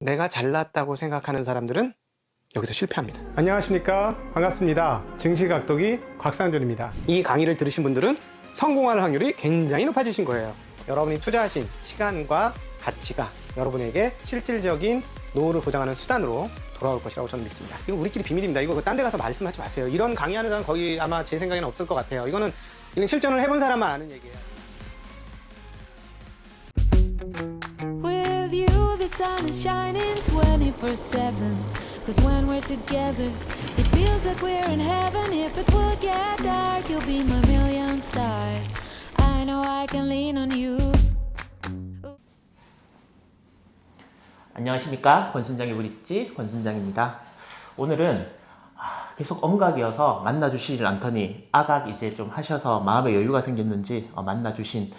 내가 잘났다고 생각하는 사람들은 여기서 실패합니다. 안녕하십니까, 반갑습니다. 증시각도기 곽상준입니다. 이 강의를 들으신 분들은 성공할 확률이 굉장히 높아지신 거예요. 여러분이 투자하신 시간과 가치가 여러분에게 실질적인 노후를 보장하는 수단으로 돌아올 것이라고 저는 믿습니다. 이거 우리끼리 비밀입니다. 이거 딴 데 가서 말씀하지 마세요. 이런 강의하는 사람 거의 아마 제 생각에는 없을 것 같아요. 이건 실전을 해본 사람만 아는 얘기예요. With you, the sun is shining 24/7. Cause when we're together, it feels like we're in heaven. If it will get dark, you'll be my million stars. I know I can lean on you. 안녕하십니까, 권순장의 브릿지 권순장입니다. 오늘은 계속 엄각이어서 만나주시질 않더니 아각 이제 좀 하셔서 마음의 여유가 생겼는지 만나주신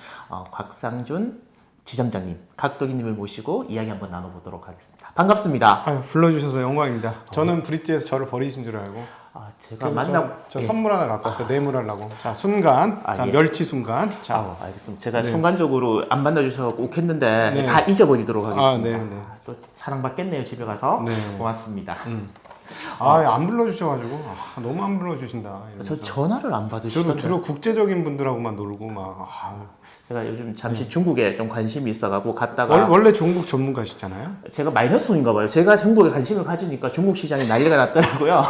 곽상준 지점장님, 각도기님을 모시고 이야기 한번 나눠보도록 하겠습니다. 반갑습니다. 불러주셔서 영광입니다. 저는 브릿지에서 저를 버리신 줄 알고. 제가 만나 저 선물 하나 갖고 왔어요. 뇌물하려고. 자, 순간. 자, 예. 멸치 순간. 자, 알겠습니다. 제가 네. 순간적으로 안 만나주셔서 욱했는데 네. 다 잊어버리도록 하겠습니다. 네. 또 사랑받겠네요, 집에 가서. 네. 고맙습니다. 안 불러주셔가지고. 너무 안 불러주신다. 저 이러면서. 전화를 안 받으시던데. 주로 국제적인 분들하고만 놀고 막. 제가 요즘 잠시 중국에 좀 관심이 있어가지고 갔다가 원래 중국 전문가시잖아요. 제가 마이너스인가 봐요. 제가 중국에 관심을 가지니까 중국 시장이 난리가 났더라고요.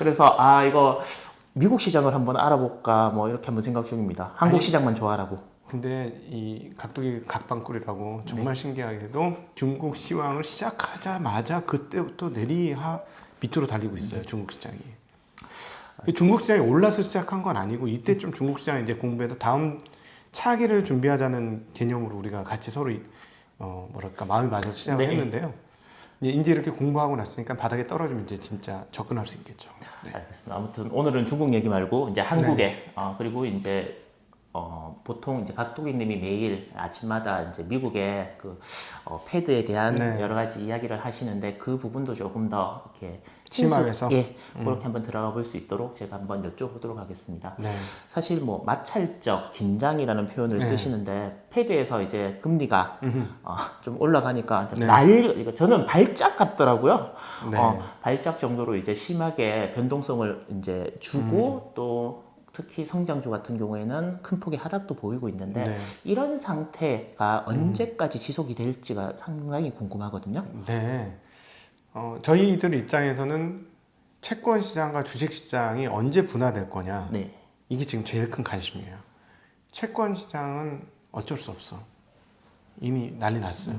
그래서 이거 미국 시장을 한번 알아볼까 뭐 이렇게 한번 생각 중입니다. 한국 시장만 좋아하라고. 근데 이 각도기 각방꿀이라고 정말 신기하게도 중국 시황을 시작하자마자 그때부터 내리하 밑으로 달리고 있어요. 중국 시장이. 중국 시장이 올라서 시작한 건 아니고 이때 좀 중국 시장 이제 공부해서 다음 차기를 준비하자는 개념으로 우리가 같이 서로 마음이 맞아서 시작을 했는데요. 이제 이렇게 공부하고 났으니까 바닥에 떨어지면 이제 진짜 접근할 수 있겠죠. 네. 알겠습니다. 아무튼 오늘은 중국 얘기 말고 이제 한국에 그리고 이제 보통 이제 각도기님이 매일 아침마다 이제 미국의 그 패드에 대한 네. 여러 가지 이야기를 하시는데 그 부분도 조금 더 이렇게 심화해서? 그렇게 한번 들어가 볼 수 있도록 제가 한번 여쭤보도록 하겠습니다. 네. 사실 뭐 마찰적 긴장이라는 표현을 네. 쓰시는데 패드에서 이제 금리가 좀 올라가니까 네. 저는 발작 같더라고요. 네. 발작 정도로 이제 심하게 변동성을 이제 주고 또 특히 성장주 같은 경우에는 큰 폭의 하락도 보이고 있는데 네. 이런 상태가 언제까지 지속이 될지가 상당히 궁금하거든요. 네. 저희들 입장에서는 채권 시장과 주식 시장이 언제 분화될 거냐. 네. 이게 지금 제일 큰 관심이에요. 채권 시장은 어쩔 수 없어. 이미 난리 났어요.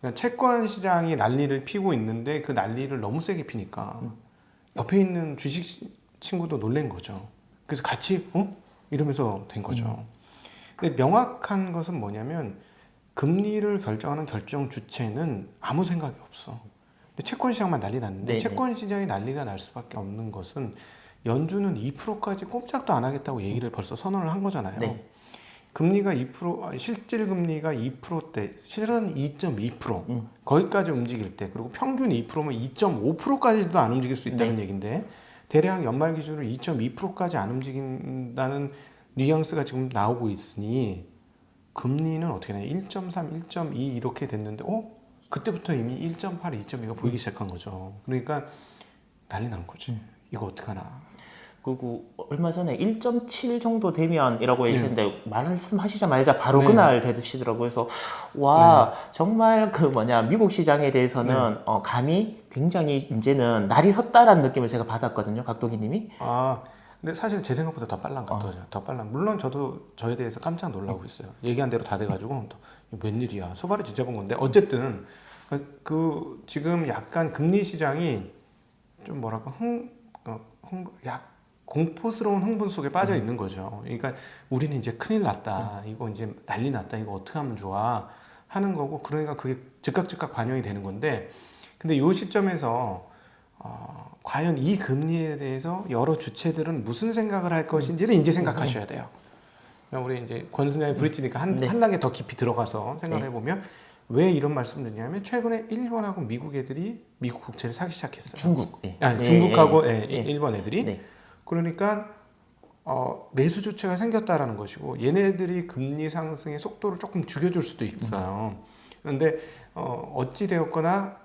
그러니까 채권 시장이 난리를 피고 있는데 그 난리를 너무 세게 피니까 옆에 있는 주식 친구도 놀란 거죠. 그래서 같이 이러면서 된 거죠. 근데 명확한 것은 뭐냐면 금리를 결정하는 결정 주체는 아무 생각이 없어. 근데 채권 시장만 난리 났는데 네네. 채권 시장이 난리가 날 수밖에 없는 것은 연준은 2%까지 꼼짝도 안 하겠다고 얘기를 벌써 선언을 한 거잖아요. 네. 금리가 2%, 실질 금리가 2%대, 실은 2.2%, 거기까지 움직일 때, 그리고 평균 2%면 2.5%까지도 안 움직일 수 있다는 네. 얘기인데, 대략 연말 기준으로 2.2%까지 안 움직인다는 뉘앙스가 지금 나오고 있으니, 금리는 어떻게 되냐, 1.3, 1.2 이렇게 됐는데, 그때부터 이미 1.8, 2.2가 보이기 시작한 거죠. 그러니까 난리 난 거지. 이거 어떡하나. 그리고 얼마 전에 1.7 정도 되면이라고 하시는데 말씀하시자마자 바로 그날 되시더라고요. 그래서 정말 미국 시장에 대해서는 감이 굉장히 이제는 날이 섰다라는 느낌을 제가 받았거든요, 각도기님이. 근데 사실 제 생각보다 더 빨라 같아요. 더 빨라. 물론 저도 저에 대해서 깜짝 놀라고 있어요. 얘기한 대로 다 돼가지고 웬일이야. 소발을 뒤져본 건데 어쨌든 지금 약간 금리 시장이 좀 뭐랄까 공포스러운 흥분 속에 빠져 있는 거죠. 그러니까 우리는 이제 큰일 났다. 이거 이제 난리 났다. 이거 어떻게 하면 좋아? 하는 거고, 그러니까 그게 즉각 반영이 되는 건데, 근데 이 시점에서 과연 이 금리에 대해서 여러 주체들은 무슨 생각을 할 것인지를 이제 생각하셔야 돼요. 우리 이제 권순장의 브릿지니까 한 단계 더 깊이 들어가서 생각해 보면 왜 이런 말씀을 드리냐면 최근에 일본하고 미국 애들이 미국 국채를 사기 시작했어요. 중국하고 일본 애들이. 네. 그러니까 매수 주체가 생겼다라는 것이고 얘네들이 금리 상승의 속도를 조금 죽여줄 수도 있어요. 그런데 어찌 되었거나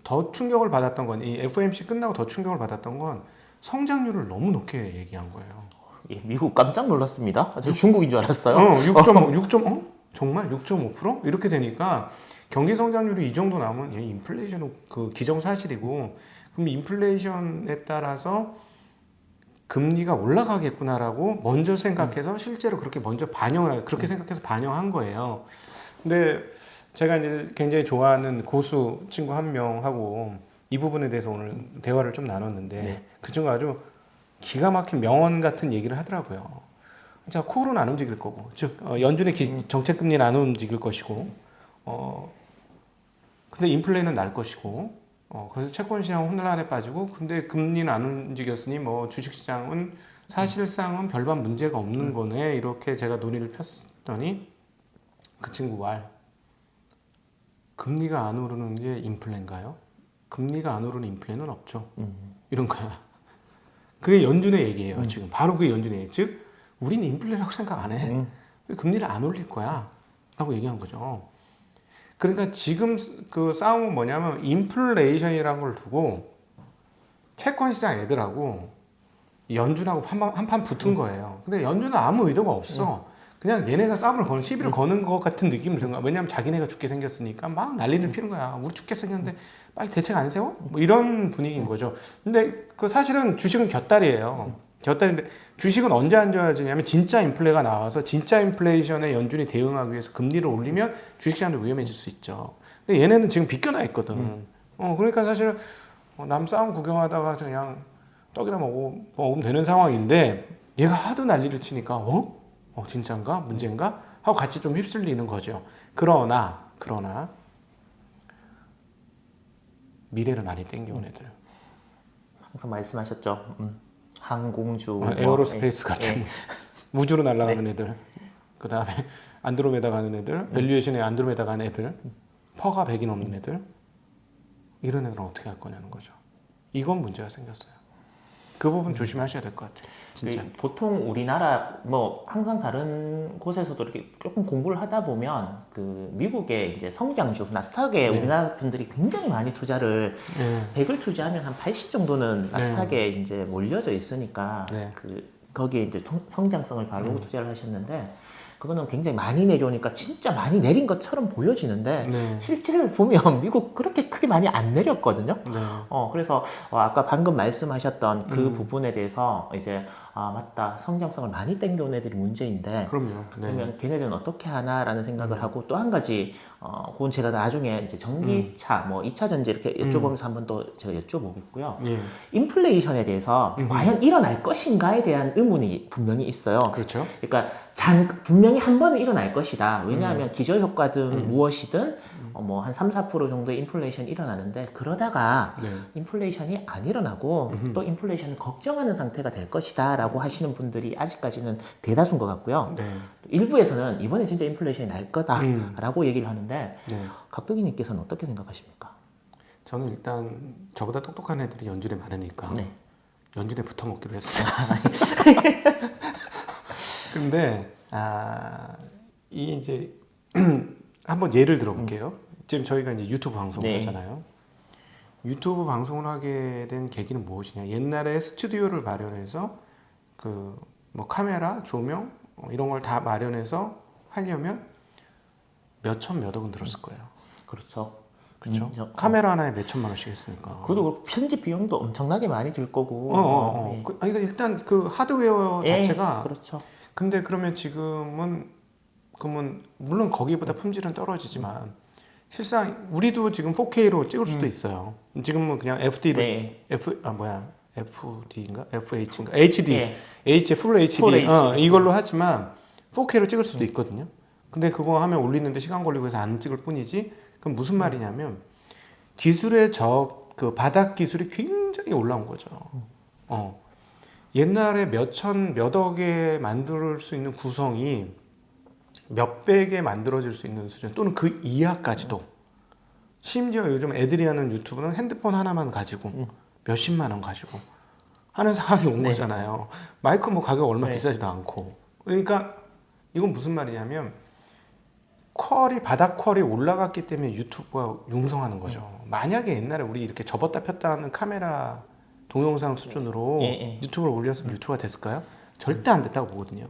더 충격을 받았던 건 이 FOMC 끝나고 더 충격을 받았던 건 성장률을 너무 높게 얘기한 거예요. 예, 미국 깜짝 놀랐습니다. 저 중국인 줄 알았어요. 6.5, 정말 6.5%? 이렇게 되니까 경기 성장률이 이 정도 나오면 인플레이션은 그 기정사실이고 그럼 인플레이션에 따라서 금리가 올라가겠구나라고 먼저 생각해서 실제로 그렇게 먼저 그렇게 생각해서 반영한 거예요. 근데 제가 이제 굉장히 좋아하는 고수 친구 한 명하고 이 부분에 대해서 오늘 대화를 좀 나눴는데 그 친구가 아주 기가 막힌 명언 같은 얘기를 하더라고요. 자, 코어는 안 움직일 거고, 즉 연준의 정책 금리는 안 움직일 것이고, 근데 인플레는 날 것이고, 그래서 채권 시장 혼란에 빠지고, 근데 금리는 안 움직였으니 뭐 주식 시장은 사실상은 별반 문제가 없는 거네. 이렇게 제가 논의를 폈더니 그 친구 말, 금리가 안 오르는 게 인플레인가요? 금리가 안 오르는 인플레는 없죠. 이런 거야. 그게 연준의 얘기예요. 지금 바로 그게 연준의 얘기. 즉 우리는 인플레라고 생각 안 해. 금리를 안 올릴 거야 라고 얘기한 거죠. 그러니까 지금 그 싸움은 뭐냐면 인플레이션이라는 걸 두고 채권 시장 애들하고 연준하고 한판 붙은 거예요. 근데 연준은 아무 의도가 없어. 그냥 얘네가 싸움을 거는 시비를 거는 것 같은 느낌을 든 거야. 왜냐면 자기네가 죽게 생겼으니까 막 난리를 피는 거야. 우리 죽게 생겼는데 빨리 대책 안 세워? 뭐 이런 분위기인 거죠. 근데 그 사실은 주식은 곁다리예요. 곁다리인데 주식은 언제 안좋아지냐면 진짜 인플레가 나와서 진짜 인플레이션에 연준이 대응하기 위해서 금리를 올리면 주식시장도 위험해질 수 있죠. 근데 얘네는 지금 비껴나 있거든. 그러니까 사실 남 싸움 구경하다가 그냥 떡이나 먹으면 되는 상황인데 얘가 하도 난리를 치니까 진짠가? 문제인가? 하고 같이 좀 휩쓸리는 거죠. 그러나 미래를 많이 땡겨온 애들. 항상 말씀하셨죠. 항공주, 에어로스페이스 같은 우주로 날아가는 애들. 그 다음에 안드로메다 가는 애들, 밸류에이션에 안드로메다 가는 애들, 퍼가 100이 넘는 애들. 이런 애들은 어떻게 할 거냐는 거죠. 이건 문제가 생겼어요. 그 부분 조심하셔야 될 것 같아요. 진짜. 보통 우리나라 뭐 항상 다른 곳에서도 이렇게 조금 공부를 하다 보면 그 미국의 이제 성장주 나스닥에 우리나라 분들이 굉장히 많이 투자를 100을 투자하면 한 80 정도는 나스닥에 이제 몰려져 있으니까 그 거기에 이제 성장성을 바로 투자를 하셨는데 그거는 굉장히 많이 내려오니까 진짜 많이 내린 것처럼 보여지는데 실제로 보면 미국 그렇게 크게 많이 안 내렸거든요. 그래서 아까 방금 말씀하셨던 그 부분에 대해서 이제 맞다 성장성을 많이 땡겨온 애들이 문제인데 그럼요. 그러면 걔네들은 어떻게 하나라는 생각을 하고 또 한 가지 그건 제가 나중에 이제 전기차 뭐 2차 전지 이렇게 여쭤보면서 한번 또 제가 여쭤보겠고요. 인플레이션에 대해서 과연 일어날 것인가에 대한 의문이 분명히 있어요. 그렇죠. 그러니까 분명히 한 번은 일어날 것이다. 왜냐하면 기저효과든 무엇이든 뭐 한 3, 4% 정도의 인플레이션이 일어나는데 그러다가 인플레이션이 안 일어나고 또 인플레이션을 걱정하는 상태가 될 것이다 라고 하시는 분들이 아직까지는 대다수인 것 같고요. 일부에서는 이번에 진짜 인플레이션이 날 거다 라고 얘기를 하는데 각도기님께서는 어떻게 생각하십니까? 저는 일단 저보다 똑똑한 애들이 연준에 많으니까 연준에 붙어먹기로 했어요. 근데 이 이제 한번 예를 들어볼게요. 지금 저희가 이제 유튜브 방송을 하잖아요. 유튜브 방송을 하게 된 계기는 무엇이냐? 옛날에 스튜디오를 마련해서 그 뭐 카메라, 조명 이런 걸 다 마련해서 하려면 몇천 몇 억은 들었을 거예요. 그렇죠. 카메라 하나에 몇 천만 원씩 했으니까. 그리고 편집 비용도 엄청나게 많이 들 거고. 그러니까 일단 그 하드웨어 자체가. 그렇죠. 근데 그러면 지금은 그러면 물론 거기보다 품질은 떨어지지만 실상 우리도 지금 4K로 찍을 수도 있어요. 지금은 그냥 FD인가? FH인가? HD. Full HD. 이걸로 하지만 4K로 찍을 수도 있거든요. 근데 그거 하면 올리는데 시간 걸리고 해서 안 찍을 뿐이지. 그럼 무슨 말이냐면 기술의 그 바닥 기술이 굉장히 올라온 거죠. 옛날에 몇 억에 만들 수 있는 구성이 몇백에 만들어질 수 있는 수준 또는 그 이하까지도. 심지어 요즘 애들이 하는 유튜브는 핸드폰 하나만 가지고 몇십만 원 가지고 하는 상황이 온 거잖아요. 마이크 뭐 가격 얼마 비싸지도 않고. 그러니까 이건 무슨 말이냐면 바닥 퀄이 올라갔기 때문에 유튜브가 융성하는 거죠. 만약에 옛날에 우리 이렇게 접었다 폈다 하는 카메라 동영상 수준으로 유튜브를 올렸으면 유튜브가 됐을까요? 절대 안 됐다고 보거든요.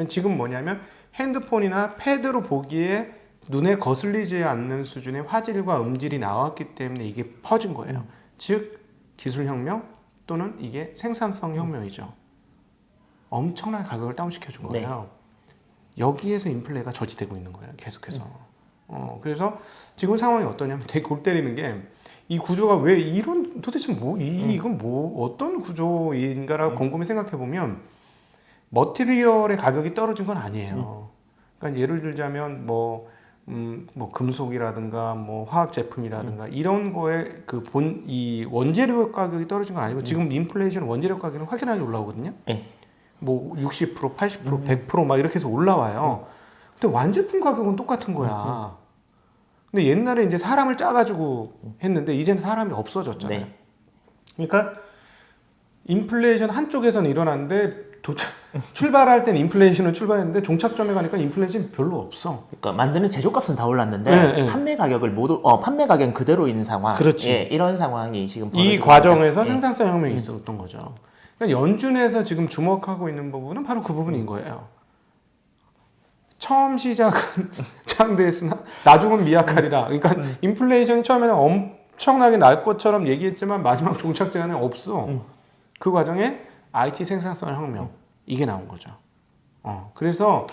지금 뭐냐면 핸드폰이나 패드로 보기에 눈에 거슬리지 않는 수준의 화질과 음질이 나왔기 때문에 이게 퍼진 거예요. 즉 기술혁명 또는 이게 생산성 혁명이죠. 엄청난 가격을 다운시켜 준 거예요. 여기에서 인플레가 저지되고 있는 거예요. 계속해서. 그래서 지금 상황이 어떠냐면 되게 골 때리는 게 이 구조가 왜 이런 도대체 이건 어떤 구조인가라고 곰곰이 생각해 보면 머티리얼의 가격이 떨어진 건 아니에요. 그러니까 예를 들자면 뭐 금속이라든가 뭐 화학 제품이라든가 이런 거에 이 원재료 가격이 떨어진 건 아니고 지금 인플레이션 원재료 가격은 확연하게 올라오거든요. 뭐 60%, 80%, 100%막 이렇게 해서 올라와요. 근데 완제품 가격은 똑같은 거야. 근데 옛날에 이제 사람을 짜가지고 했는데 이제는 사람이 없어졌잖아요. 그러니까 인플레이션 한쪽에서는 일어났는데 출발할 땐 인플레이션은 출발했는데 종착점에 가니까 인플레이션이 별로 없어. 그러니까 만드는 제조값은 다 올랐는데 판매 가격을 판매 가격은 그대로 있는 상황. 그렇지. 이런 상황이 지금 이 과정에서 생산성 혁명이 있었던 거죠. 그러니까 연준에서 지금 주목하고 있는 부분은 바로 그 부분인 거예요. 처음 시작은 장대했으나 나중은 미약하리라. 그러니까 인플레이션이 처음에는 엄청나게 날 것처럼 얘기했지만 마지막 종착지에는 없어. 그 과정에 IT 생산성 혁명 이게 나온 거죠. 그래서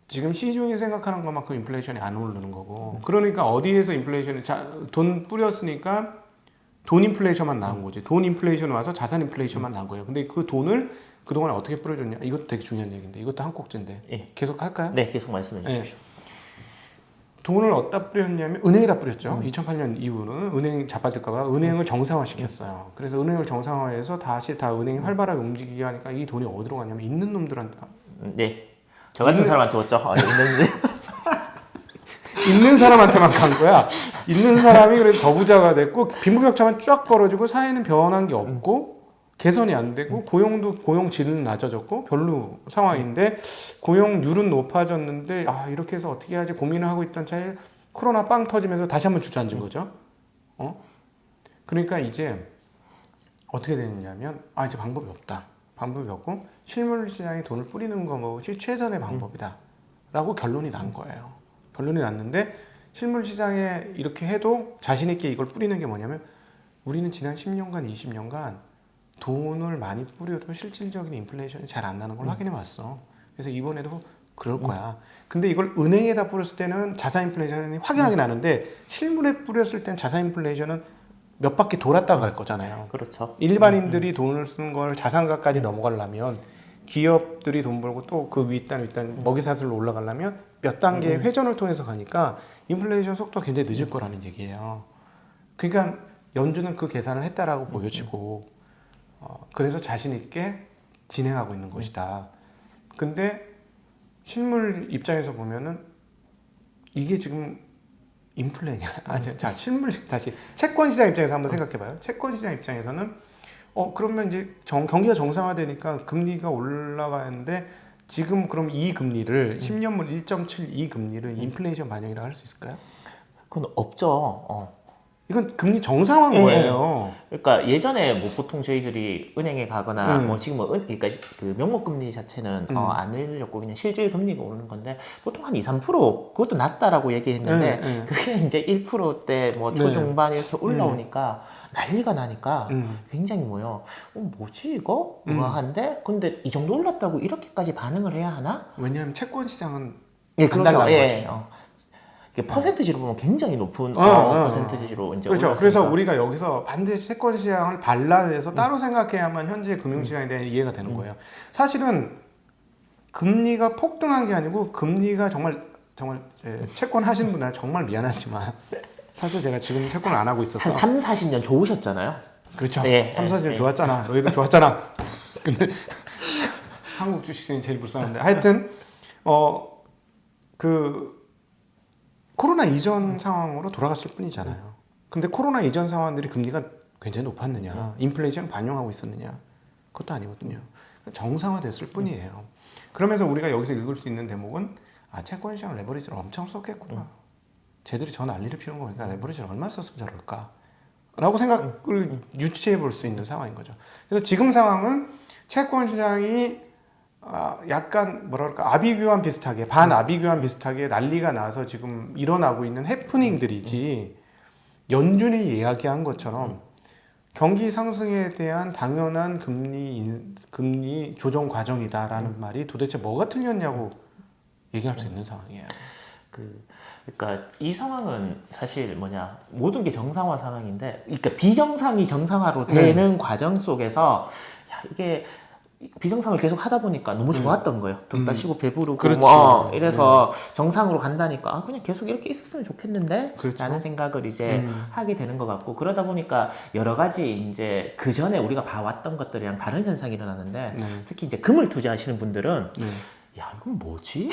지금 시중에 생각하는 것만큼 인플레이션이 안 오르는 거고. 그러니까 어디에서 인플레이션이 돈 뿌렸으니까 돈 인플레이션만 나온 거지. 돈 인플레이션 와서 자산 인플레이션만 나온 거예요. 근데 그 돈을 그동안에 어떻게 뿌려줬냐? 이것도 되게 중요한 얘기인데 이것도 한 꼭지인데 계속 할까요? 네, 계속 말씀해 주십시오. 돈을 어디다 뿌렸냐면 은행에다 뿌렸죠. 2008년 이후는 은행이 자빠질까봐 은행을 정상화시켰어요. 그래서 은행을 정상화해서 다시 다 은행이 활발하게 움직이게 하니까 이 돈이 어디로 가냐면 있는 놈들한테. 네, 저 같은 사람한테 왔죠. 있는 사람한테만 간 거야. 있는 사람이 그래서 더 부자가 됐고 빈부격차만 쫙 벌어지고 사회는 변한 게 없고 개선이 안 되고 고용 질은 낮아졌고 별로 상황인데 고용률은 높아졌는데 이렇게 해서 어떻게 해야지 고민을 하고 있던 차에 코로나 빵 터지면서 다시 한번 주저앉은 거죠. 그러니까 이제 어떻게 되느냐면 이제 방법이 없다. 방법이 없고 실물 시장에 돈을 뿌리는 것이 최선의 방법이다. 라고 결론이 난 거예요. 결론이 났는데 실물 시장에 이렇게 해도 자신 있게 이걸 뿌리는 게 뭐냐면 우리는 지난 10년간 20년간 돈을 많이 뿌려도 실질적인 인플레이션이 잘 안 나는 걸 확인해 왔어. 그래서 이번에도 그럴 거야. 근데 이걸 은행에다 뿌렸을 때는 자산 인플레이션이 확연하게 나는데 실물에 뿌렸을 때는 자산 인플레이션은 몇 바퀴 돌았다 갈 거잖아요. 그렇죠. 일반인들이 돈을 쓰는 걸 자산가까지 넘어가려면 기업들이 돈 벌고 또 그 윗단 먹이사슬로 올라가려면 몇 단계의 회전을 통해서 가니까 인플레이션 속도가 굉장히 늦을 거라는 얘기예요. 그러니까 연준은 그 계산을 했다라고 보여지고 그래서 자신 있게 진행하고 있는 것이다. 근데 실물 입장에서 보면은 이게 지금 인플레냐? 자, 실물 다시 채권 시장 입장에서 한번 생각해봐요. 채권 시장 입장에서는 그러면 이제 경기가 정상화되니까 금리가 올라가는데 지금 그럼 이 금리를 10년물 1.72 금리를 인플레이션 반영이라고 할 수 있을까요? 그건 없죠. 이건 금리 정상화인 거예요. 그러니까 예전에 뭐 보통 저희들이 은행에 가거나 뭐 지금 그러니까 그 명목 금리 자체는 안 내려고 그냥 실질 금리가 오르는 건데 보통 한 2, 3% 그것도 낮다라고 얘기했는데 그게 이제 1%대 뭐 초중반 이렇게 올라오니까 난리가 나니까 굉장히 뭐지 이거? 의아한데 근데 이 정도 올랐다고 이렇게까지 반응을 해야 하나? 왜냐하면 채권 시장은 그렇죠. 퍼센트지로 보면 굉장히 높은 퍼센트지로 이제 그렇죠. 올랐으니까. 그래서 우리가 여기서 반드시 채권 시장을 발라내서 따로 생각해야만 현재 금융 시장에 대한 이해가 되는 거예요. 사실은 금리가 폭등한 게 아니고 금리가 정말 채권 하시는 분한테 정말 미안하지만 사실 제가 지금 채권을 안 하고 있어서 한 3, 40년 좋으셨잖아요. 그렇죠. 3, 40년 좋았잖아. 너희도 좋았잖아. 근데 한국 주식시장이 제일 불쌍한데 하여튼 코로나 이전 상황으로 돌아갔을 뿐이잖아요. 근데 코로나 이전 상황들이 금리가 굉장히 높았느냐, 인플레이션 반영하고 있었느냐, 그것도 아니거든요. 정상화됐을 뿐이에요. 그러면서 우리가 여기서 읽을 수 있는 대목은 채권 시장 레버리지를 엄청 썼겠구나. 쟤들이 저 난리를 피우는 거니까 레버리지를 얼마나 썼으면 저럴까? 라고 생각을 유추해 볼 수 있는 상황인 거죠. 그래서 지금 상황은 채권 시장이 약간 뭐랄까 아비규환 비슷하게 반아비규환 비슷하게 난리가 나서 지금 일어나고 있는 해프닝들이지 연준이 이야기한 것처럼 경기 상승에 대한 당연한 금리 조정 과정이다라는 말이 도대체 뭐가 틀렸냐고 얘기할 수 있는 상황이에요. 그러니까 이 상황은 사실 모든 게 정상화 상황인데, 그러니까 비정상이 정상화로 되는 과정 속에서 이게 비정상을 계속 하다 보니까 너무 좋았던 거예요. 덕다 쉬고 배부르고 그렇지. 이래서 정상으로 간다니까 그냥 계속 이렇게 있었으면 좋겠는데 그렇죠. 라는 생각을 이제 하게 되는 것 같고, 그러다 보니까 여러 가지 이제 그 전에 우리가 봐왔던 것들이랑 다른 현상이 일어나는데 특히 이제 금을 투자하시는 분들은 야 이건 뭐지?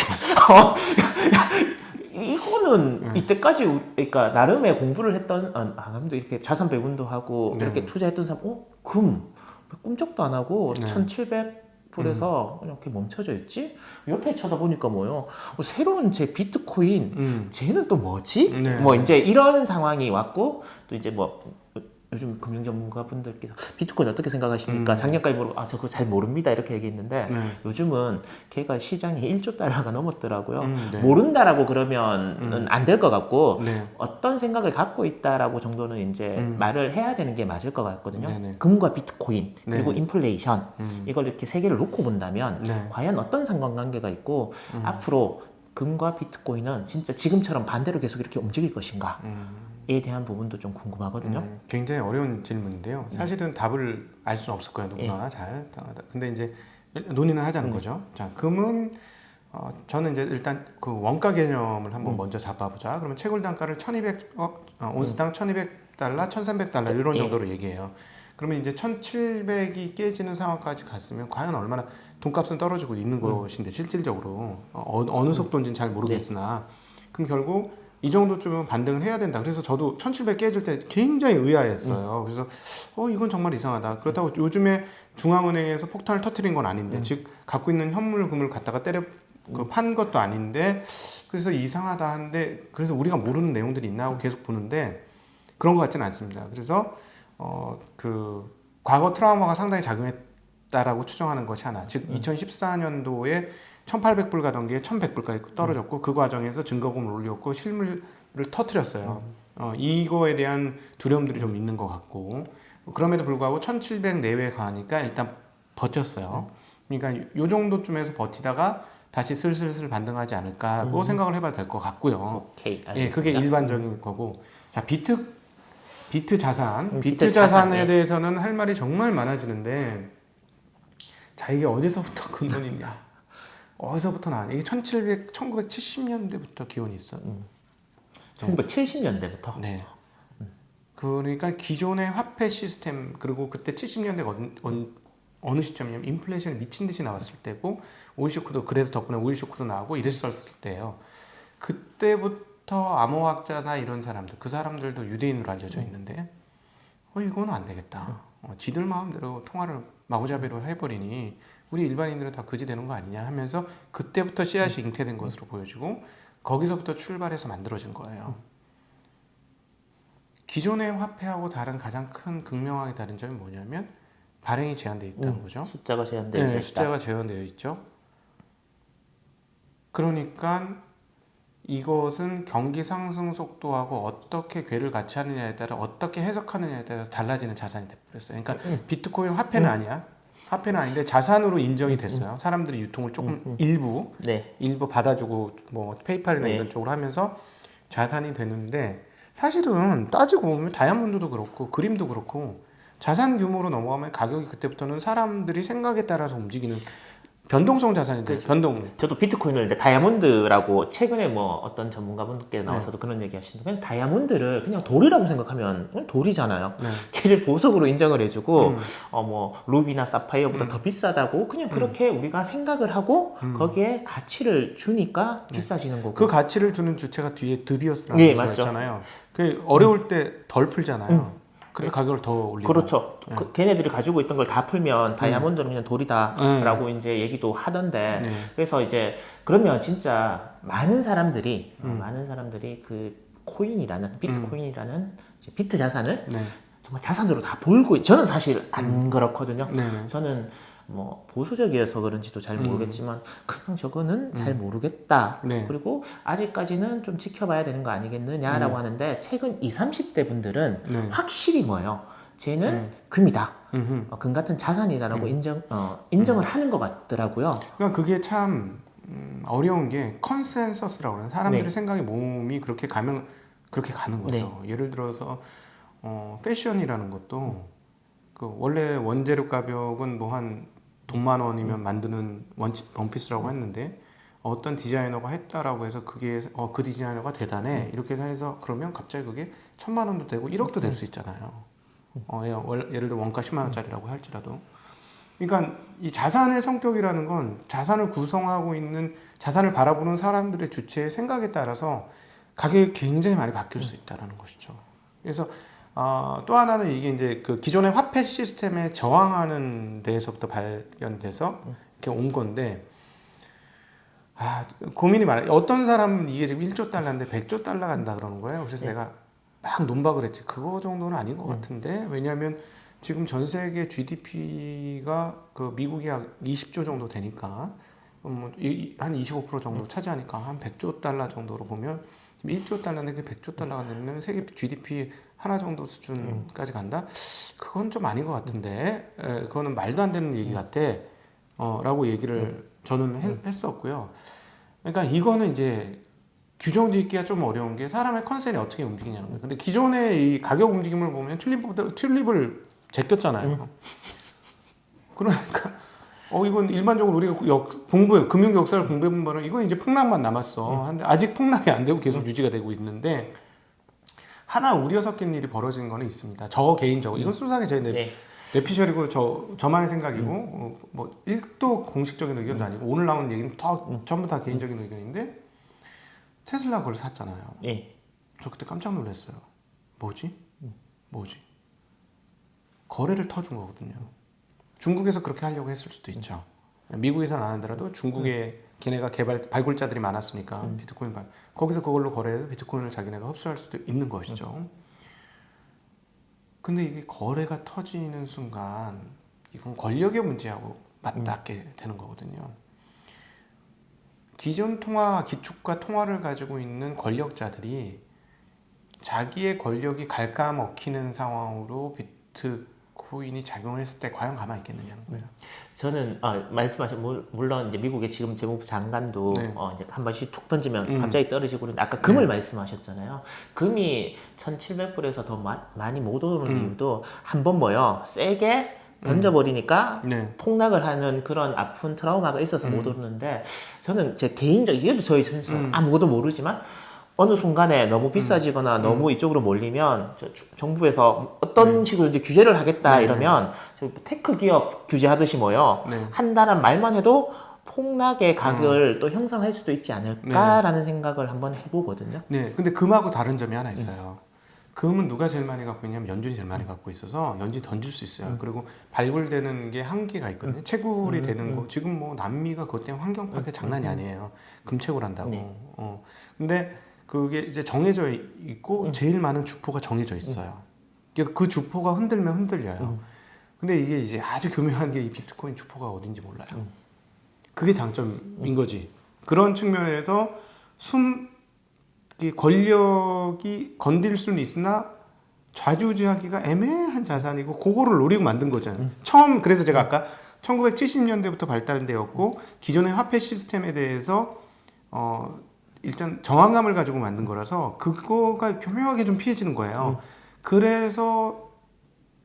이거는 이때까지 이러니까 나름의 공부를 했던 아무도 이렇게 자산 배분도 하고 이렇게 투자했던 사람 금 꿈쩍도 안 하고 1,700불에서 그냥 이렇게 멈춰져 있지? 옆에 쳐다보니까 새로운 제 비트코인 쟤는 또 뭐지? 이제 이런 상황이 왔고, 또 이제 요즘 금융 전문가분들께서 비트코인 어떻게 생각하십니까? 작년까지 저 그거 잘 모릅니다 이렇게 얘기했는데 요즘은 걔가 시장이 1조 달러가 넘었더라고요. 모른다라고 그러면 안 될 것 같고 어떤 생각을 갖고 있다라고 정도는 이제 말을 해야 되는 게 맞을 것 같거든요. 금과 비트코인 그리고 인플레이션 이걸 이렇게 세 개를 놓고 본다면 과연 어떤 상관관계가 있고 앞으로 금과 비트코인은 진짜 지금처럼 반대로 계속 이렇게 움직일 것인가? 에 대한 부분도 좀 궁금하거든요. 굉장히 어려운 질문인데요. 사실은 답을 알 수는 없을 거예요. 누구나 잘. 근데 이제 논의는 하자는 거죠. 자, 금은 저는 이제 일단 그 원가 개념을 한번 먼저 잡아보자. 그러면 채굴 단가를 1,200 온스당 1,200달러, 1,300달러 이런 정도로 얘기해요. 그러면 이제 1,700이 깨지는 상황까지 갔으면 과연 얼마나 돈값은 떨어지고 있는 것인데 실질적으로 어느 속도인지는 잘 모르겠으나 그럼 결국 이 정도쯤은 반등을 해야 된다. 그래서 저도 1,700 깨질 때 굉장히 의아했어요. 그래서 이건 정말 이상하다. 그렇다고 요즘에 중앙은행에서 폭탄을 터뜨린 건 아닌데, 즉 갖고 있는 현물금을 갖다가 판 것도 아닌데, 그래서 이상하다 하는데, 그래서 우리가 모르는 내용들이 있나 하고 계속 보는데 그런 것 같지는 않습니다. 그래서 그 과거 트라우마가 상당히 작용했다라고 추정하는 것이 하나. 즉 2014년도에 1,800불 가던 게 1,100불까지 떨어졌고 그 과정에서 증거금을 올렸고 실물을 터뜨렸어요. 이거에 대한 두려움들이 좀 있는 것 같고, 그럼에도 불구하고 1,700 내외 가니까 일단 버텼어요. 그러니까 요 정도쯤에서 버티다가 다시 슬슬 반등하지 않을까고 생각을 해봐도 될 것 같고요. 오케이, 알겠습니다. 예, 그게 일반적인 거고. 자, 비트 자산, 비트 자산에 대해서는 할 말이 정말 많아지는데, 자 이게 어디서부터 근본이냐? 어디서부터 나왔냐? 이게 1970년대부터 기원이 있어요. 1970년대부터? 네. 그러니까 기존의 화폐 시스템, 그리고 그때 70년대가 어느 시점이냐면 인플레이션이 미친 듯이 나왔을 때고, 오일 쇼크도 그래서 덕분에 오일 쇼크도 나오고 이랬었을 때예요. 그때부터 암호학자나 이런 사람들, 그 사람들도 유대인으로 알려져 있는데 이거는 안 되겠다. 지들 마음대로 통화를 마구잡이로 해버리니 우리 일반인들은 다 그지 되는 거 아니냐 하면서 그때부터 씨앗이 잉태된 것으로 보여지고, 거기서부터 출발해서 만들어진 거예요. 기존의 화폐하고 다른 가장 큰 극명하게 다른 점이 뭐냐면 발행이 제한되어 있다는 거죠. 숫자가 제한되어 있다. 숫자가 제한되어 있죠. 그러니까 이것은 경기 상승 속도하고 어떻게 궤를 같이 하느냐에 따라, 어떻게 해석하느냐에 따라서 달라지는 자산이 돼버렸어요. 그러니까 비트코인 화폐는 아니야. 화폐는 아닌데 자산으로 인정이 됐어요. 사람들이 유통을 조금 일부 받아주고 페이팔이나 이런 쪽으로 하면서 자산이 되는데, 사실은 따지고 보면 다이아몬드도 그렇고 그림도 그렇고 자산 규모로 넘어가면 가격이 그때부터는 사람들이 생각에 따라서 움직이는 변동성 자산인데, 변동. 저도 비트코인을 이제 다이아몬드라고 최근에 어떤 전문가분들께 나와서도 그런 얘기 하시는데, 그냥 다이아몬드를 그냥 돌이라고 생각하면 그냥 돌이잖아요. 걔를 보석으로 인정을 해주고, 루비나 사파이어보다 더 비싸다고 그냥 그렇게 우리가 생각을 하고 거기에 가치를 주니까 비싸지는 거고. 그 가치를 주는 주체가 뒤에 드비어스라는 것이 있잖아요. 그 어려울 때 덜 풀잖아요. 그래서 가격을 더 올리고. 그렇죠. 걔네들이 가지고 있던 걸 다 풀면 다이아몬드는 그냥 돌이다라고 이제 얘기도 하던데 네. 그래서 이제 그러면 진짜 많은 사람들이 그 코인이라는 비트코인이라는 이제 비트 자산을 네. 정말 자산으로 다 몰고 저는 사실 안 그렇거든요. 네네. 저는 뭐 보수적이어서 그런지도 잘 모르겠지만 그냥 저거는 잘 모르겠다. 네. 그리고 아직까지는 좀 지켜봐야 되는 거 아니겠느냐라고 하는데 최근 20, 30대 분들은 네. 확실히 뭐예요? 쟤는 금이다. 금 같은 자산이다라고 인정을 하는 것 같더라고요. 그러니까 그게 참 어려운 게 컨센서스라고 하는 사람들의 네. 생각이 몸이 그렇게 가면 그렇게 가는 거죠. 예를 들어서 패션이라는 것도 그 원래 원재료 가격은 뭐 한 돈만 원이면 만드는 원피스라고 했는데 어떤 디자이너가 했다라고 해서 그게 그 디자이너가 대단해 이렇게 해서 그러면 갑자기 그게 1,000만 원도 되고 1억도 될 수 있잖아요. 예를 들어 원가 10만 원짜리라고 할지라도. 그러니까 이 자산의 성격이라는 건 자산을 구성하고 있는 자산을 바라보는 사람들의 주체의 생각에 따라서 가격이 굉장히 많이 바뀔 수 있다는 것이죠. 그래서 또 하나는 이게 이제 그 기존의 화폐 시스템에 저항하는 데에서부터 발견돼서 이렇게 온 건데 고민이 많아요. 어떤 사람은 이게 지금 1조 달러인데 100조 달러 간다 그러는 거예요. 그래서 내가 막 논박을 했지. 그거 정도는 아닌 것 같은데 왜냐하면 지금 전 세계 GDP가 그 미국이 한 20조 정도 되니까 한 25% 정도 차지하니까 한 100조 달러 정도로 보면 1조 달러인데 그게 100조 달러가 되면 세계 GDP 하나 정도 수준까지 간다? 그건 좀 아닌 것 같은데 그거는 말도 안 되는 얘기 같아 라고 얘기를 저는 했었고요. 그러니까 이거는 이제 규정 짓기가 좀 어려운 게 사람의 컨셉이 어떻게 움직이냐는 거예요. 근데 기존의 이 가격 움직임을 보면 튤립을 제꼈잖아요. 그러니까 이건 일반적으로 우리가 금융 역사를 공부해본 바는 이건 이제 폭락만 남았어. 근데 아직 폭락이 안 되고 계속 유지가 되고 있는데 하나 우려 섞인 일이 벌어진 거는 있습니다. 저 개인적으로 이건 순수하게 제 내피셜이고 저만의 생각이고 뭐 1도 공식적인 의견도 아니고 오늘 나온 얘기는 전부 다 개인적인 의견인데 테슬라 그걸 샀잖아요. 저 그때 깜짝 놀랐어요. 뭐지? 거래를 터준 거거든요. 중국에서 그렇게 하려고 했을 수도 있죠. 미국에서는 안 하더라도 중국에 걔네가 발굴자들이 많았으니까 비트코인 거기서 그걸로 거래해서 비트코인을 자기네가 흡수할 수도 있는 것이죠. 근데 이게 거래가 터지는 순간 이건 권력의 문제하고 맞닿게 되는 거거든요. 기존 기축과 통화를 가지고 있는 권력자들이 자기의 권력이 갉아먹히는 상황으로 비트코인이 작용을 했을 때 과연 가만히 있겠느냐는 거예요. 저는 말씀하신 물론 이제 미국의 지금 재무부 장관도 이제 한 번씩 툭 던지면 갑자기 떨어지고 그런데 아까 금을 말씀하셨잖아요. 금이 1,700불에서 더 많이 못 오르는 이유도 한 번 세게 던져버리니까 폭락을 하는 그런 아픈 트라우마가 있어서 못 오르는데 저는 제 개인적 이게도 저희 아무것도 모르지만 어느 순간에 너무 비싸지거나 너무 이쪽으로 몰리면 정부에서 어떤 식으로 이제 규제를 하겠다 이러면 테크 기업 규제하듯이 한다는 말만 해도 폭락의 가격을 또 형성할 수도 있지 않을까라는 생각을 한번 해보거든요. 네, 근데 금하고 다른 점이 하나 있어요. 금은 누가 제일 많이 갖고 있냐면 연준이 제일 많이 갖고 있어서 연준이 던질 수 있어요. 그리고 발굴되는 게 한계가 있거든요. 채굴이 되는 거 지금 뭐 남미가 그것 때문에 환경 파괴 장난이 아니에요. 금 채굴한다고. 근데 그게 이제 정해져 있고 제일 많은 주포가 정해져 있어요. 그래서 그 주포가 흔들면 흔들려요. 근데 이게 이제 아주 교묘한 게 이 비트코인 주포가 어딘지 몰라요. 그게 장점인 거지. 그런 측면에서 권력이 건드릴 수는 있으나 좌지우지하기가 애매한 자산이고 그거를 노리고 만든 거잖아요. 그래서 제가 아까 1970년대부터 발달되었고 기존의 화폐 시스템에 대해서 일단 정황감을 가지고 만든 거라서 그거가 교묘하게 좀 피해지는 거예요. 그래서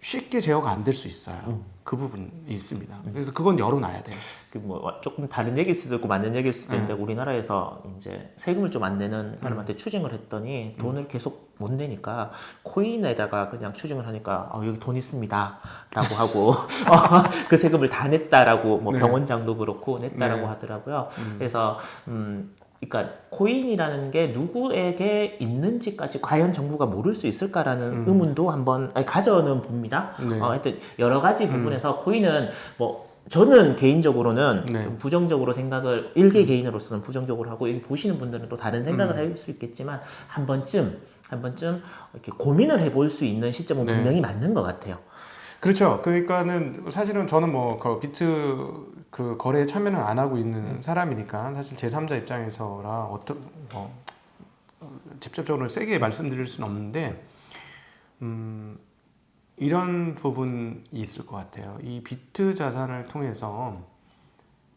쉽게 제어가 안 될 수 있어요. 그 부분이 있습니다. 그래서 그건 열어놔야 돼요. 조금 다른 얘기일 수도 있고 맞는 얘기일 수도 있는데 우리나라에서 이제 세금을 좀 안 내는 사람한테 추징을 했더니 돈을 계속 못 내니까 코인에다가 그냥 추징을 하니까 여기 돈 있습니다 라고 하고 그 세금을 다 냈다라고 병원장도 그렇고 냈다라고 하더라고요. 그래서 그러니까 코인이라는 게 누구에게 있는지까지 과연 정부가 모를 수 있을까라는 의문도 한번 가져는 봅니다. 네. 하여튼 여러 가지 부분에서 코인은 뭐 저는 개인적으로는 네. 좀 부정적으로 생각을 일개 개인으로서는 부정적으로 하고 여기 보시는 분들은 또 다른 생각을 할 수 있겠지만 한 번쯤 이렇게 고민을 해볼 수 있는 시점은 네. 분명히 맞는 것 같아요. 그렇죠. 그러니까는 사실은 저는 뭐 그 비트 그 거래에 참여는 안 하고 있는 사람이니까 사실 제3자 입장에서라 직접적으로 세게 말씀드릴 수는 없는데 이런 부분이 있을 것 같아요. 이 비트 자산을 통해서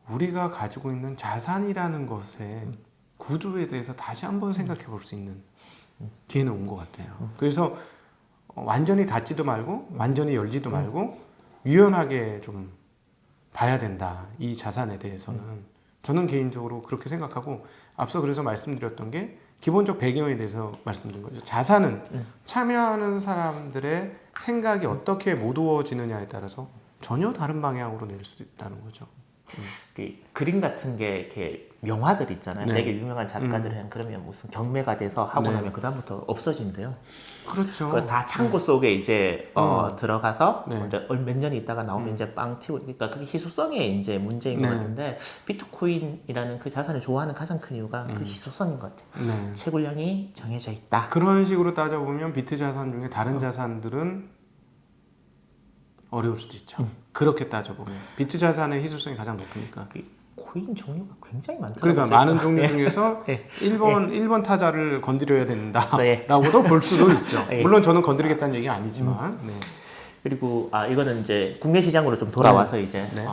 우리가 가지고 있는 자산이라는 것의 구조에 대해서 다시 한번 생각해 볼 수 있는 기회는 온 것 같아요. 그래서 완전히 닫지도 말고 완전히 열지도 말고 유연하게 좀 봐야 된다. 이 자산에 대해서는 저는 개인적으로 그렇게 생각하고 앞서 그래서 말씀드렸던 게 기본적 배경에 대해서 말씀드린 거죠. 자산은 참여하는 사람들의 생각이 어떻게 모두어지느냐에 따라서 전혀 다른 방향으로 낼 수 있다는 거죠. 그 그림 같은 게 이렇게 명화들 있잖아요. 네. 되게 유명한 작가들이 한 그러면 무슨 경매가 돼서 하고 네. 나면 그 다음부터 없어진대요. 그렇죠. 그다 창고 속에 이제 들어가서 네. 이제 몇 년이 있다가 나오면 이제 빵 튀고 그러니까 그게 희소성의 이제 문제인 것 네. 같은데 비트코인이라는 그 자산을 좋아하는 가장 큰 이유가 그 희소성인 것 같아요. 네. 채굴량이 정해져 있다. 그런 식으로 따져보면 비트 자산 중에 다른 자산들은 어려울 수도 있죠. 그렇게 따져보면 비트 자산의 희소성이 가장 높으니까. 그 코인 종류가 굉장히 많더라고요. 그러니까 많은 종류 중에서 네. 1번 타자를 건드려야 네. 된다라고도 볼 수도 있죠. 네. 물론 저는 건드리겠다는 얘기가 아니지만. 네. 그리고 이거는 이제 국내 시장으로 좀 돌아와서 이제 네.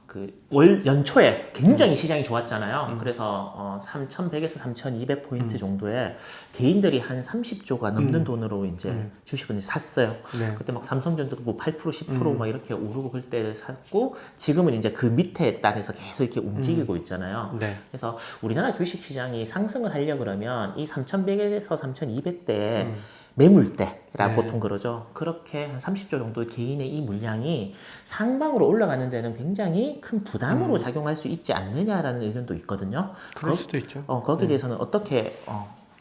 그 월 연초에 굉장히 시장이 좋았잖아요. 그래서 3,100에서 3,200포인트 정도에 개인들이 한 30조가 넘는 돈으로 이제 주식을 샀어요. 네. 그때 막 삼성전자도 뭐 8%, 10%막 이렇게 오르고 그때 샀고 지금은 이제 그 밑에 단에서 계속 이렇게 움직이고 있잖아요. 네. 그래서 우리나라 주식 시장이 상승을 하려 그러면 이 3,100에서 3,200대에 매물대라 네. 보통 그러죠. 그렇게 한 30조 정도 개인의 이 물량이 상방으로 올라가는 데는 굉장히 큰 부담으로 작용할 수 있지 않느냐라는 의견도 있거든요. 그럴 수도 있죠. 거기에 대해서는 어떻게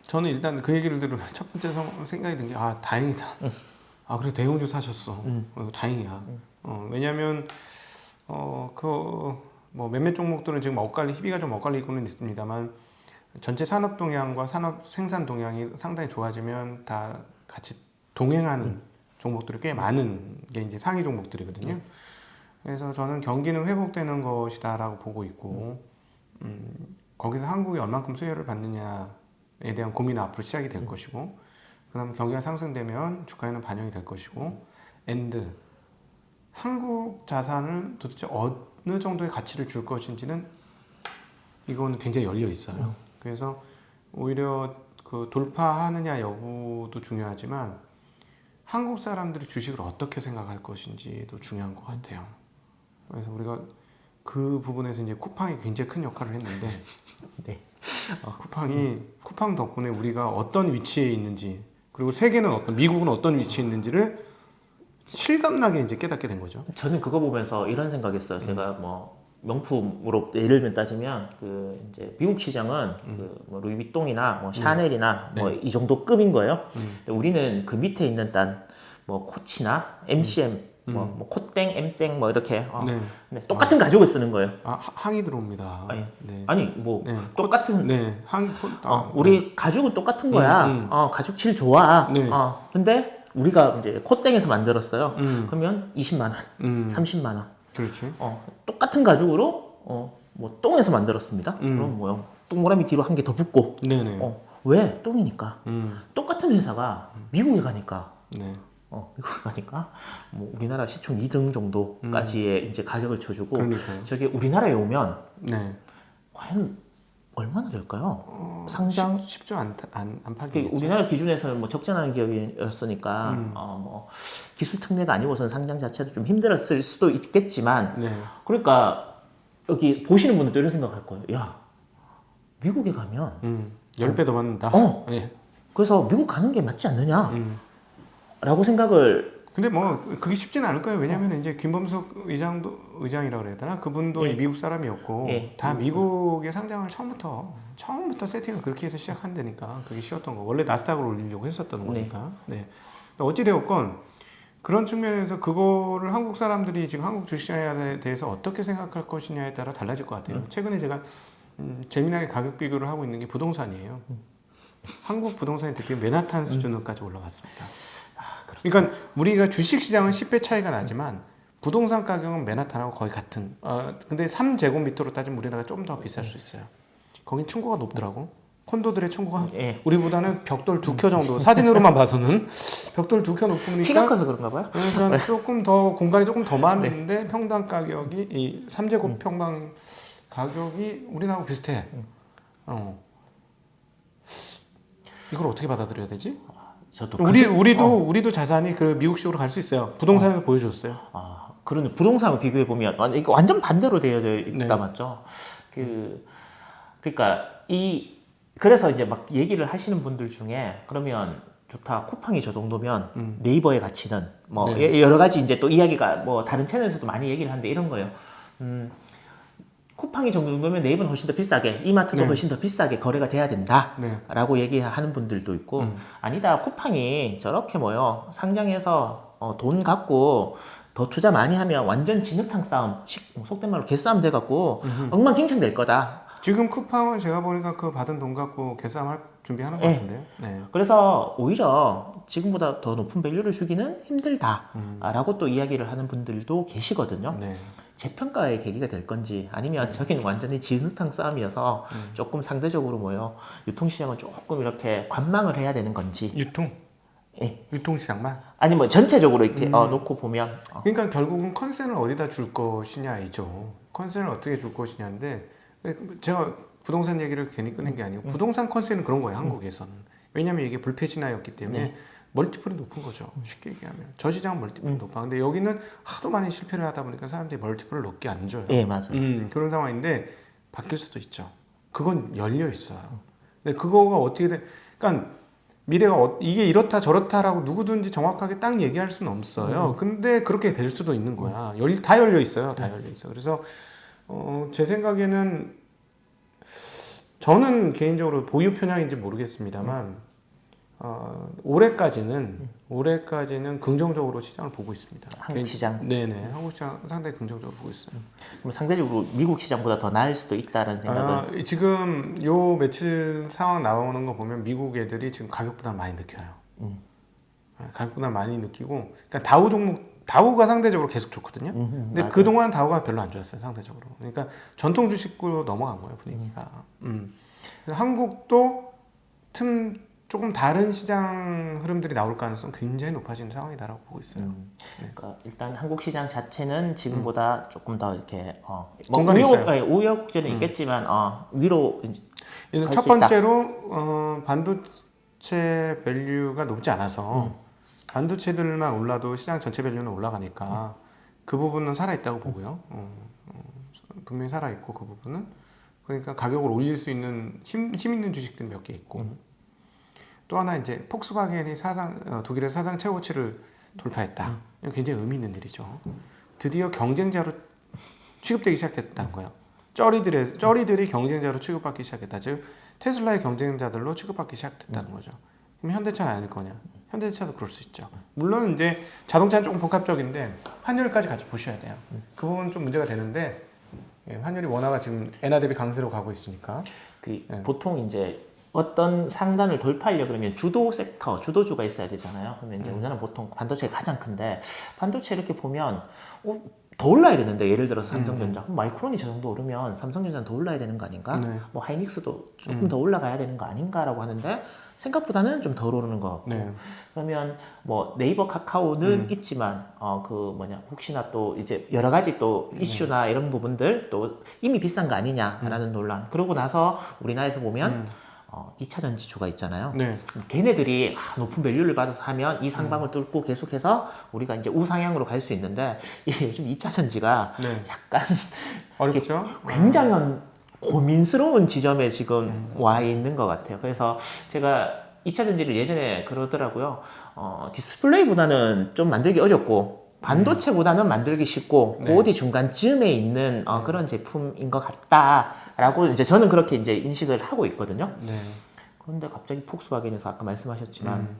저는 일단 그 얘기를 들으면 첫 번째 생각이 든 게 다행이다. 그래 대형주 사셨어. 다행이야. 왜냐하면 뭐 몇몇 종목들은 지금 희비가 좀 엇갈리고는 있습니다만 전체 산업 동향과 산업 생산 동향이 상당히 좋아지면 다 같이 동행하는 종목들이 꽤 많은 게 이제 상위 종목들이거든요. 그래서 저는 경기는 회복되는 것이다라고 보고 있고 거기서 한국이 얼만큼 수혜를 받느냐에 대한 고민은 앞으로 시작이 될 것이고 그다음 경기가 상승되면 주가에는 반영이 될 것이고 한국 자산을 도대체 어느 정도의 가치를 줄 것인지는 이거는 굉장히 열려 있어요. 그래서 오히려 그 돌파하느냐 여부도 중요하지만 한국 사람들이 주식을 어떻게 생각할 것인지도 중요한 것 같아요. 그래서 우리가 그 부분에서 이제 쿠팡이 굉장히 큰 역할을 했는데 네. 쿠팡 덕분에 우리가 어떤 위치에 있는지 그리고 세계는 미국은 어떤 위치에 있는지를 실감나게 이제 깨닫게 된 거죠. 저는 그거 보면서 이런 생각했어요. 제가 뭐 명품으로 예를 들면 따지면 그 이제 미국 시장은 뭐 루이비통이나 뭐 샤넬이나 뭐 이 정도 급인 거예요. 근데 우리는 그 밑에 있는 단 뭐 코치나 MCM 뭐 콧땡, M땡 뭐 이렇게 네, 똑같은 가죽을 쓰는 거예요. 항이 들어옵니다. 아니 뭐 똑같은 항이 우리 가죽은 똑같은 거야. 가죽 질 좋아. 네. 근데 우리가 이제 콧땡에서 만들었어요. 그러면 20만 원, 30만 원. 그렇지. 똑같은 가죽으로 뭐 똥에서 만들었습니다. 그럼 뭐요? 동그라미 뒤로 한 개 더 붙고. 네네. 왜? 똥이니까. 똑같은 회사가 미국에 가니까. 네. 미국에 가니까 뭐 우리나라 시총 2등 정도까지의 이제 가격을 쳐주고. 그러니까요. 저게 우리나라에 오면 네. 과연 얼마나 될까요? 상장 쉽지 않다기. 우리나라 기준에서는 뭐 적자나는 기업이었으니까 뭐 기술 특례가 아니고서는 상장 자체도 좀 힘들었을 수도 있겠지만 네. 그러니까 여기 보시는 분들도 이런 생각할 거예요. 야 미국에 가면 10배 더 받는다. 예. 그래서 미국 가는 게 맞지 않느냐? 라고 생각을 근데 뭐 그게 쉽지는 않을 거예요. 왜냐하면 이제 김범석 의장이라고 그래야 되나? 그분도 예. 미국 사람이었고 예. 다 미국의 상장을 처음부터 세팅을 그렇게 해서 시작한다니까 그게 쉬웠던 거. 원래 나스닥을 올리려고 했었던 거니까. 네. 어찌 되었건 그런 측면에서 그거를 한국 사람들이 지금 한국 주식시장에 대해서 어떻게 생각할 것이냐에 따라 달라질 것 같아요. 최근에 제가 재미나게 가격 비교를 하고 있는 게 부동산이에요. 한국 부동산이 드디어 맨하탄 수준으로까지 올라갔습니다. 그러니까 우리가 주식시장은 10배 차이가 나지만 부동산 가격은 맨하탄하고 거의 같은. 근데 3제곱미터로 따지면 우리나라가 좀 더 비쌀 수 있어요. 거긴 층고가 높더라고. 콘도들의 층고가 예. 우리보다는 벽돌 2켜 정도. 사진으로만 봐서는 벽돌 2켜 높으니까 키가 커서 그런가 봐요. 그러니까 조금 더 공간이 조금 더 많은데 평당 가격이 이 3제곱 평당 가격이 우리나라하고 비슷해. 이걸 어떻게 받아들여야 되지? 저도 우리도 자산이 그 미국식으로 갈 수 있어요. 부동산을 보여줬어요. 그런 부동산을 비교해 보면 이거 완전 반대로 되어져 있다 네. 맞죠? 그러니까 그래서 이제 막 얘기를 하시는 분들 중에 그러면 좋다 쿠팡이 저 정도면 네이버의 가치는 뭐 네. 여러 가지 이제 또 이야기가 뭐 다른 채널에서도 많이 얘기를 하는데 이런 거예요. 쿠팡이 정도면 네이버는 훨씬 더 비싸게, 이마트도 네. 훨씬 더 비싸게 거래가 돼야 된다. 네. 라고 얘기하는 분들도 있고, 아니다, 쿠팡이 저렇게 상장해서 돈 갖고 더 투자 많이 하면 완전 진흙탕 싸움, 속된 말로 개싸움 돼갖고 엉망진창 될 거다. 지금 쿠팡은 제가 보니까 그 받은 돈 갖고 개싸움할 준비하는 것 네. 같은데요. 네. 그래서 오히려 지금보다 더 높은 밸류를 주기는 힘들다라고 또 이야기를 하는 분들도 계시거든요. 네. 재평가의 계기가 될 건지 아니면 저기는 완전히 진흙탕 싸움이어서 조금 상대적으로 유통시장은 조금 이렇게 관망을 해야 되는 건지 예. 유통시장만. 아니 뭐 전체적으로 이렇게 놓고 보면 그러니까 결국은 컨센을 어디다 줄 것이냐이죠. 컨센을 어떻게 줄 것이냐인데 제가 부동산 얘기를 괜히 꺼낸 게 아니고 부동산 컨센은 그런 거예요. 한국에서는. 왜냐하면 이게 불패 신화였기 때문에 네. 멀티플이 높은 거죠. 쉽게 얘기하면. 저 시장은 멀티플이 높아. 근데 여기는 하도 많이 실패를 하다 보니까 사람들이 멀티플을 높게 안 줘요. 예 맞아요. 그런 상황인데 바뀔 수도 있죠. 그건 열려 있어요. 근데 그거가 어떻게 돼? 그러니까 미래가 이게 이렇다 저렇다라고 누구든지 정확하게 딱 얘기할 수는 없어요. 근데 그렇게 될 수도 있는 거야. 다 열려 있어요. 다 열려 있어. 그래서 제 생각에는 저는 개인적으로 보유 편향인지 모르겠습니다만 올해까지는 긍정적으로 시장을 보고 있습니다. 한국 시장. 네네, 한국 시장 상당히 긍정적으로 보고 있어요. 그럼 상대적으로 미국 시장보다 더 나을 수도 있다는 생각은 지금 요 며칠 상황 나오는 거 보면 미국 애들이 지금 가격 부담 많이 느껴요. 가격 부담 많이 느끼고, 그러니까 다우가 상대적으로 계속 좋거든요. 근데 맞아요. 그동안 다우가 별로 안 좋았어요, 상대적으로. 그러니까 전통 주식으로 넘어간 거예요, 분위기가. 그래서 한국도 조금 다른 시장 흐름들이 나올 가능성 굉장히 높아지는 상황이다라고 보고 있어요. 그러니까 일단 한국 시장 자체는 지금보다 조금 더 이렇게 공간이 있어요. 우여곡절은 있겠지만 위로 일단 갈수 첫 있다. 번째로 반도체 밸류가 높지 않아서 반도체들만 올라도 시장 전체 밸류는 올라가니까 그 부분은 살아있다고 보고요. 분명히 살아있고 그 부분은 그러니까 가격을 올릴 수 있는 힘 있는 주식들 몇 개 있고 또 하나 이제 폭스바겐이 독일의 사상 최고치를 돌파했다. 이거 굉장히 의미 있는 일이죠. 드디어 경쟁자로 취급되기 시작했다는 거예요. 쩌리들이 경쟁자로 취급받기 시작했다. 즉 테슬라의 경쟁자들로 취급받기 시작됐다는 거죠. 그럼 현대차는 아닐 거냐? 현대차도 그럴 수 있죠. 물론 이제 자동차는 조금 복합적인데 환율까지 같이 보셔야 돼요. 그 부분은 좀 문제가 되는데 환율이 원화가 지금 엔화 대비 강세로 가고 있으니까 보통 이제 어떤 상단을 돌파하려 그러면 주도 섹터, 주도주가 있어야 되잖아요. 그러면 이제 우리나라는 보통 반도체가 가장 큰데 반도체 이렇게 보면 더 올라야 되는데 예를 들어서 삼성전자, 마이크론이 저 정도 오르면 삼성전자는 더 올라야 되는 거 아닌가? 네. 뭐 하이닉스도 조금 더 올라가야 되는 거 아닌가라고 하는데 생각보다는 좀 덜 오르는 것 같고 네. 그러면 뭐 네이버 카카오는 있지만 혹시나 또 이제 여러 가지 또 이슈나 이런 부분들 또 이미 비싼 거 아니냐라는 논란 그러고 나서 우리나라에서 보면 2차 전지주가 있잖아요. 네. 걔네들이 높은 밸류를 받아서 하면 이 상방을 뚫고 계속해서 우리가 이제 우상향으로 갈 수 있는데 요즘 2차 전지가 네. 약간 어렵죠? 굉장한 고민스러운 지점에 지금 와 있는 것 같아요. 그래서 제가 2차 전지를 예전에 그러더라고요. 디스플레이보다는 좀 만들기 어렵고 반도체보다는 만들기 쉽고 네. 그 어디 중간쯤에 있는 그런 제품인 것 같다라고 이제 저는 그렇게 이제 인식을 하고 있거든요. 네. 그런데 갑자기 폭스바겐에서 아까 말씀하셨지만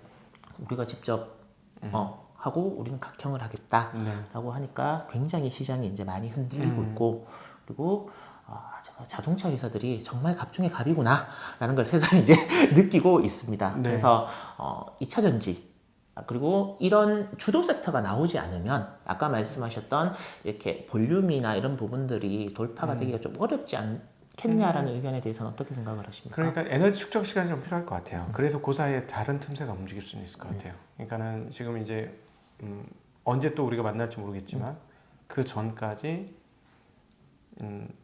우리가 직접 하고 우리는 각형을 하겠다라고 하니까 굉장히 시장이 이제 많이 흔들리고 있고 그리고 자동차 회사들이 정말 갑중의 갑이구나라는 걸 세상이 이제 느끼고 있습니다. 네. 그래서 2차 전지 그리고 이런 주도 섹터가 나오지 않으면 아까 말씀하셨던 이렇게 볼륨이나 이런 부분들이 돌파가 되기가 좀 어렵지 않겠냐라는 의견에 대해서는 어떻게 생각을 하십니까? 그러니까 에너지 축적 시간이 좀 필요할 것 같아요. 그래서 그 사이에 다른 틈새가 움직일 수는 있을 것 같아요. 그러니까는 지금 이제 언제 또 우리가 만날지 모르겠지만 그 전까지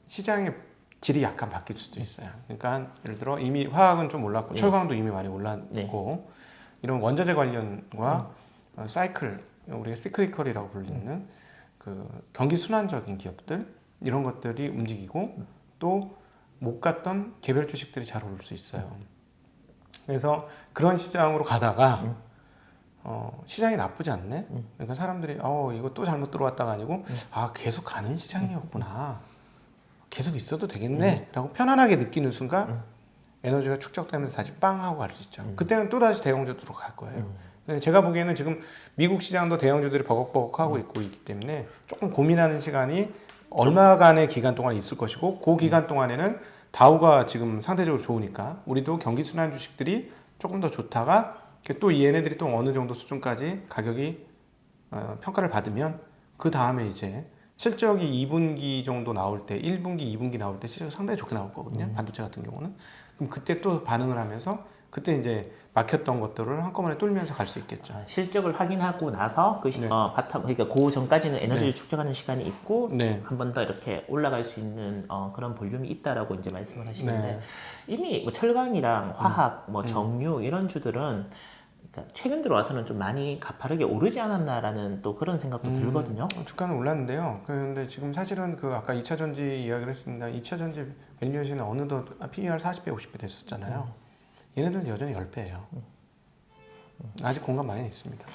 시장의 질이 약간 바뀔 수도 있어요. 그러니까 예를 들어 이미 화학은 좀 올랐고 철강도 이미 많이 올랐고 이런 원자재 관련과 사이클, 우리가 시크리컬이라고 불리는 그 경기 순환적인 기업들 이런 것들이 움직이고 또 못 갔던 개별 주식들이 잘 오를 수 있어요. 그래서 그런 시장으로 가다가 시장이 나쁘지 않네. 그러니까 사람들이 이거 또 잘못 들어왔다가 아니고 계속 가는 시장이었구나. 계속 있어도 되겠네라고 편안하게 느끼는 순간 에너지가 축적되면서 다시 빵 하고 갈 수 있죠. 그때는 또 다시 대형주들로 갈 거예요. 제가 보기에는 지금 미국 시장도 대형주들이 버벅버벅 하고 있기 때문에 조금 고민하는 시간이 얼마간의 기간 동안 있을 것이고 그 기간 동안에는 다우가 지금 상대적으로 좋으니까 우리도 경기 순환 주식들이 조금 더 좋다가 또 얘네들이 또 어느 정도 수준까지 가격이 평가를 받으면 그 다음에 이제 실적이 2분기 정도 나올 때 1분기, 2분기 나올 때 실적이 상당히 좋게 나올 거거든요. 반도체 같은 경우는. 그럼 그때 또 반응을 하면서 그때 이제 막혔던 것들을 한꺼번에 뚫면서 갈 수 있겠죠. 실적을 확인하고 나서 바탕 그러니까 그 전까지는 에너지를 축적하는 시간이 있고 한 번 더 이렇게 올라갈 수 있는 그런 볼륨이 있다라고 이제 말씀을 하시는데 이미 뭐 철강이랑 화학, 뭐 정유 이런 주들은 그러니까 최근 들어와서는 좀 많이 가파르게 오르지 않았나라는 또 그런 생각도 들거든요. 주가는 올랐는데요. 그런데 지금 사실은 그 아까 2차 전지 이야기를 했습니다. 2차 전지 밸류에이션은 어느덧 PER 40배, 50배 됐었잖아요. 얘네들은 여전히 10배예요. 아직 공간 많이 있습니다.